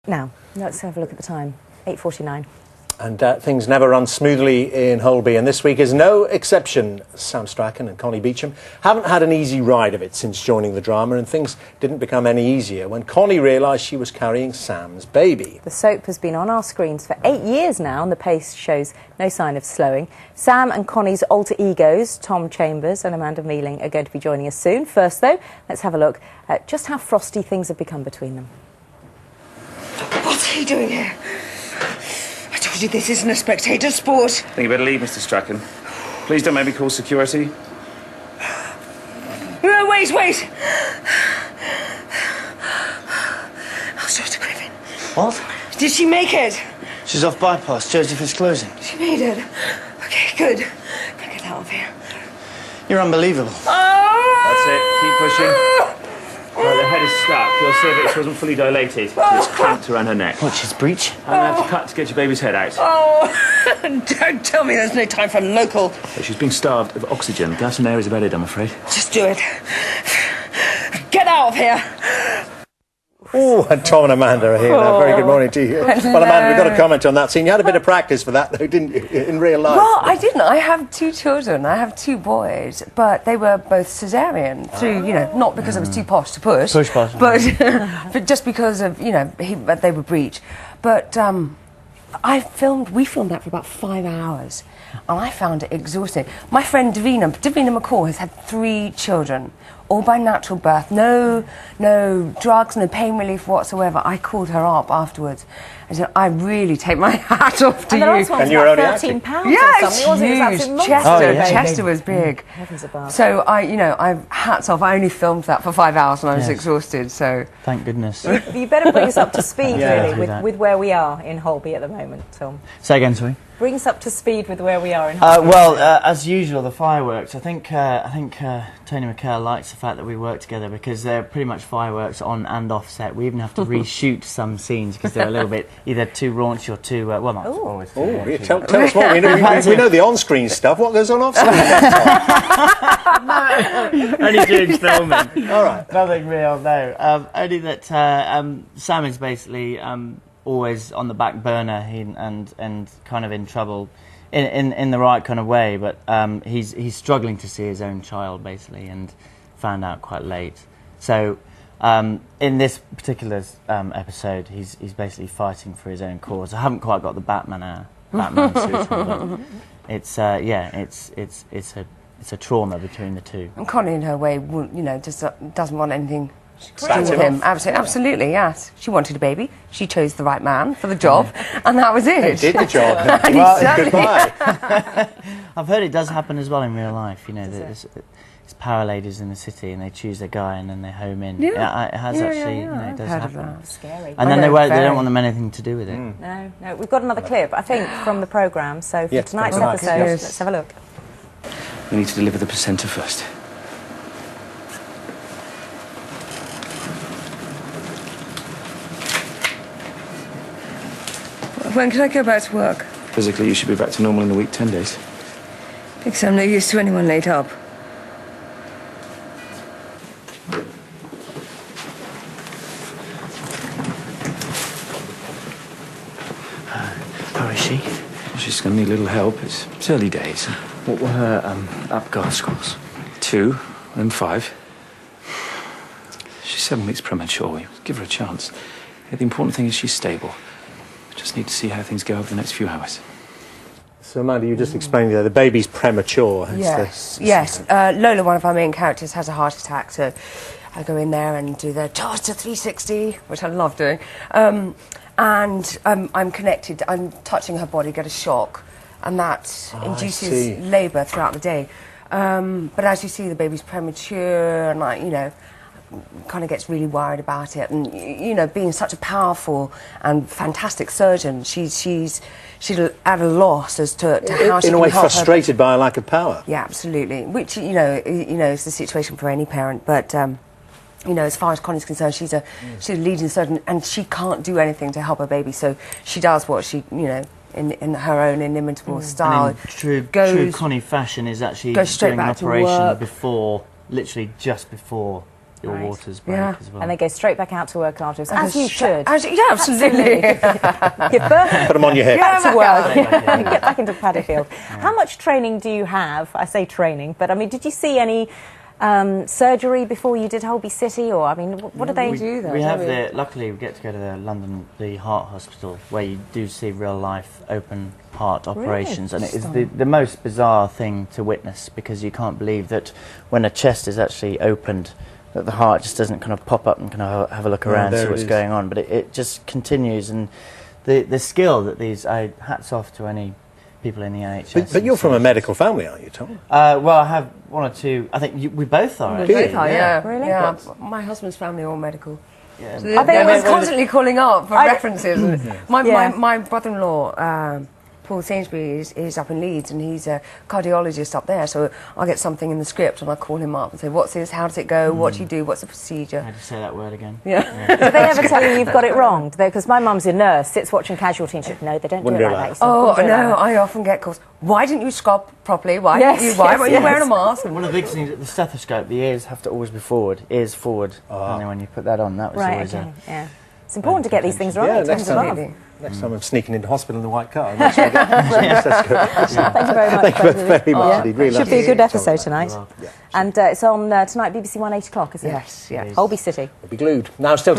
Now, let's have a look at the time. 8:49. And things never run smoothly in Holby, and this week is no exception. Sam Strachan and Connie Beecham haven't had an easy ride of it since joining the drama, and things didn't become any easier when Connie realised she was carrying Sam's baby. The soap has been on our screens for 8 years now, and the pace shows no sign of slowing. Sam and Connie's alter egos, Tom Chambers and Amanda Mealing, are going to be joining us soon. First, though, let's have a look at just how frosty things have become between them. What are you doing here? I told you this isn't a spectator sport. I think you better leave, Mr. Strachan. Please don't make me call security. No, wait! How's Dr. Griffin? What? Did she make it? She's off bypass. Joseph is closing. She made it. Okay, good. Now get out of here. You're unbelievable. That's it. Keep pushing. Right, the head is stuck. Your cervix wasn't fully dilated, so it's clamped around her neck. What, she's breech? I'm going to have to cut to get your baby's head out. Oh, don't tell me there's no time for local. She's being starved of oxygen. Gas and air is about it, I'm afraid. Just do it. Get out of here. Oh, and Tom and Amanda are here now. Very good morning to you. Hello. Well, Amanda, we've got to comment on that scene. You had a bit of practice for that, though, didn't you, in real life? Well, I didn't. I have two children. I have two boys, but they were both cesarean through, not because I was too posh to push. Push posh. But just because of, they were breech. But we filmed that for about 5 hours, and I found it exhausting. My friend Davina McCall has had 3 children, all by natural birth, no drugs, no pain relief whatsoever. I called her up afterwards and said, I really take my hat off to And you. the last one was And you were about only 13 pounds Yeah, or it's something, wasn't it? It was huge. absolute Chester, monster, baby. Chester was big. Heavens above. So I hats off. I only filmed that for 5 hours and I was Yes. exhaused. So Thank goodness. You better bring us up to speed, Yeah, really, do that. with where we are in Holby at the moment, Tom. Say again, sorry. Bring us up to speed with where we are in Holby. As usual, the fireworks. I think Tony McKell likes the fact that we work together because they're pretty much fireworks on and off set. We even have to reshoot some scenes because they're a little bit either too raunchy or too not always too Oh, raunchy. yeah, tell us more. We know the on-screen stuff. What goes on off-screen? Only during filming. All right. Nothing real, no. Only that Sam is basically always on the back burner and kind of in trouble in the right kind of way, but he's struggling to see his own child basically, and found out quite late. So in this particular episode, he's basically fighting for his own cause. I haven't quite got the Batman suit on, but it's a trauma between the two. and Connie, in her way, just doesn't want anything to do Spat with him him. Absolutely, yes. She wanted a baby. She chose the right man for the job, and that was it. Did the job. And Well, exactly. goodbye. I've heard it does happen as well in real life. There's power ladies in the city, and they choose a guy, and then they home in. Yeah. It has actually. It does Heard of happen. that. Scary. And then I they know, don't very. want them anything to do with it. No, we've got another clip, I think, from the programme. So for Yes, tonight's thanks episode, very much. let's have a look. We need to deliver the placenta first. When can I go back to work? Physically, you should be back to normal in a week, 10 days. Because I'm no use to anyone laid up. How is she? Well, she's going to need a little help. It's early days. What were her Apgar scores? 2 and 5. She's 7 weeks premature. We give her a chance. Yeah, the important thing is she's stable. Just need to see how things go over the next few hours. So, Amanda, you just explained there, the baby's premature. Yes. Lola, one of our main characters, has a heart attack, so I go in there and do the charge to 360, which I love doing. And I'm connected, I'm touching her body, get a shock, and that see. induces labour throughout the day. But as you see, the baby's premature, and kind of gets really worried about it. And being such a powerful and fantastic surgeon, she's at a loss as to how she In a can way, help her. frustrated by a lack of power. Yeah, absolutely. Which is the situation for any parent. But as far as Connie's concerned, she's a leading surgeon, and she can't do anything to help her baby. So she does what she in her own inimitable style. And in true Connie fashion is actually goes straight doing an back to operation work. literally just before your Right. waters break Yeah. as well. And they go straight back out to work afterwards, as you should. Yeah, absolutely. Give birth, Put them on your hip. back to work, Yeah. get back into paddy field. How much training do you have? I say training, but I mean, did you see any surgery before you did Holby City, or I mean, what do they do there? We have luckily we get to go to the Heart Hospital, where you do see real life open heart operations, and it is the most bizarre thing to witness, because you can't believe that when a chest is actually opened, that the heart just doesn't kind of pop up and kind of have a look around, see what's going on, but it just continues, and the skill that hats off to any people in the NHS. But you're from a medical family, aren't you, Tom? Well, I have one or two. I think we both are. We actually. both are, yeah. Really? Yeah. My husband's family are all medical. Yeah. So they're always constantly calling up for references. And my brother-in-law, Paul Sainsbury, is up in Leeds, and he's a cardiologist up there. So I get something in the script, and I call him up and say, "What's this? How does it go? What do you do? What's the procedure?" How do you say that word again? Yeah. Do they ever tell you you've got it wrong? Because my mum's a nurse, sits watching Casualty, and she said, no, they don't Wouldn't do it do like that. that. Oh no! I often get calls. Why didn't you scrub properly? Why Yes, Why yes, weren't you yes. wearing a mask? One of the big things at the stethoscope, the ears have to always be forward, ears forward, and then when you put that on, that was Right, always okay, yeah. It's important to get these things right. Yeah, It next turns them time. off. Next time I'm sneaking into hospital in the white car. Make sure I get that's good. Thank you very much. Thank you both of very much indeed. Really Should be a nice good to episode talk tonight. about. Yeah. And it's on tonight, BBC One, 8 o'clock, isn't it? Yes, yes. Holby City. We'll be glued. Now still